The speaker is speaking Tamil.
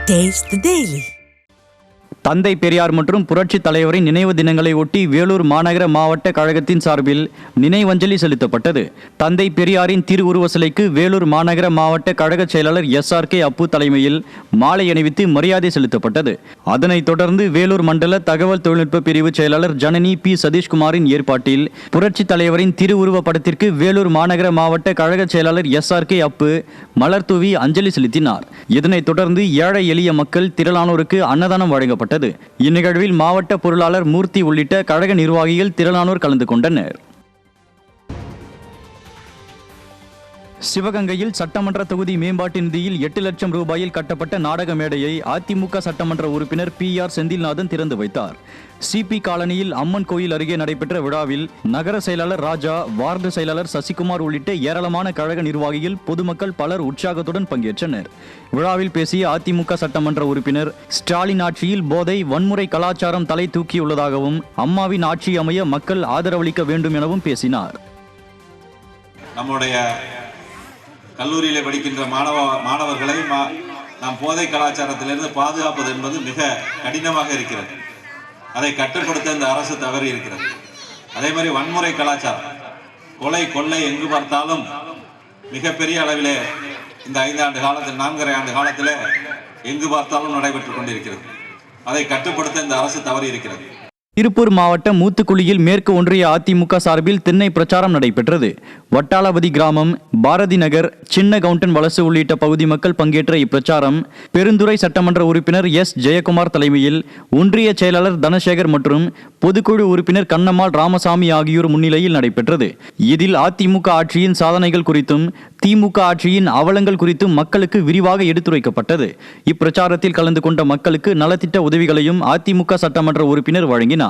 Taste the Daily. தந்தை பெரியார் மற்றும் புரட்சி தலைவரின் நினைவு தினங்களை ஒட்டி வேலூர் மாநகர மாவட்ட கழகத்தின் சார்பில் நினைவஞ்சலி செலுத்தப்பட்டது. தந்தை பெரியாரின் திருவுருவ சிலைக்கு வேலூர் மாநகர மாவட்ட கழக செயலாளர் SRK அப்பு தலைமையில் மாலை அணிவித்து மரியாதை செலுத்தப்பட்டது. அதனைத் தொடர்ந்து வேலூர் மண்டல தகவல் தொழில்நுட்ப பிரிவு செயலாளர் ஜனனி P. சதீஷ்குமாரின் ஏற்பாட்டில் புரட்சி தலைவரின் திருவுருவ படத்திற்கு வேலூர் மாநகர மாவட்ட கழக செயலாளர் SRK அப்பு மலர் தூவி அஞ்சலி செலுத்தினார். இதனைத் தொடர்ந்து ஏழை எளிய மக்கள் திரளானோருக்கு அன்னதானம் வழங்கப்பட்டது. இந்நிகழ்வில் மாவட்ட பொருளாளர் மூர்த்தி உள்ளிட்ட கழக நிர்வாகிகள் திரளானோர் கலந்து கொண்டனர். சிவகங்கையில் சட்டமன்ற தொகுதி மேம்பாட்டு நிதியில் 8 லட்சம் ரூபாயில் கட்டப்பட்ட நாடக மேடையை அதிமுக சட்டமன்ற உறுப்பினர் PR செந்தில்நாதன் திறந்து வைத்தார். CP காலனியில் அம்மன் கோயில் அருகே நடைபெற்ற விழாவில் நகர செயலாளர் ராஜா, வார்டு செயலாளர் சசிகுமார் உள்ளிட்ட ஏராளமான கழக நிர்வாகிகள், பொதுமக்கள் பலர் உற்சாகத்துடன் பங்கேற்றனர். விழாவில் பேசிய அதிமுக சட்டமன்ற உறுப்பினர், ஸ்டாலின் ஆட்சியில் போதை, வன்முறை கலாச்சாரம் தலை தூக்கியுள்ளதாகவும் அம்மாவின் ஆட்சி அமைய மக்கள் ஆதரவளிக்க வேண்டும் எனவும் பேசினார். நம்முடைய கல்லூரியில் படிக்கின்ற மாணவர்களை நாம் போதை கலாச்சாரத்திலிருந்து பாதுகாப்பது என்பது மிக கடினமாக இருக்கிறது. அதை கட்டுப்படுத்த இந்த அரசு தவறி இருக்கிறது. அதே மாதிரி வன்முறை கலாச்சாரம், கொலை கொள்ளை எங்கு பார்த்தாலும் மிகப்பெரிய அளவிலே இந்த 5 ஆண்டு காலத்தில் 4.5 ஆண்டு காலத்தில் எங்கு பார்த்தாலும் நடைபெற்றுக் கொண்டிருக்கிறது. அதை கட்டுப்படுத்த இந்த அரசு தவறி இருக்கிறது. திருப்பூர் மாவட்டம் மூத்துக்குளியில் மேற்கு ஒன்றிய அதிமுக சார்பில் திண்ணை பிரச்சாரம் நடைபெற்றது. வட்டாளபதி கிராமம், பாரதி நகர், சின்ன கவுண்டன் வலசு உள்ளிட்ட பகுதி மக்கள் பங்கேற்ற இப்பிரச்சாரம் பெருந்துறை சட்டமன்ற உறுப்பினர் S. ஜெயக்குமார் தலைமையில் ஒன்றிய செயலாளர் தனசேகர் மற்றும் பொதுக்குழு உறுப்பினர் கண்ணம்மாள் ராமசாமி ஆகியோர் முன்னிலையில் நடைபெற்றது. இதில் அதிமுக ஆட்சியின் சாதனைகள் குறித்தும் திமுக ஆட்சியின் அவலங்கள் குறித்தும் மக்களுக்கு விரிவாக எடுத்துரைக்கப்பட்டது. இப்பிரச்சாரத்தில் கலந்து கொண்ட மக்களுக்கு நலத்திட்ட உதவிகளையும் அதிமுக சட்டமன்ற உறுப்பினர் வழங்கினார்.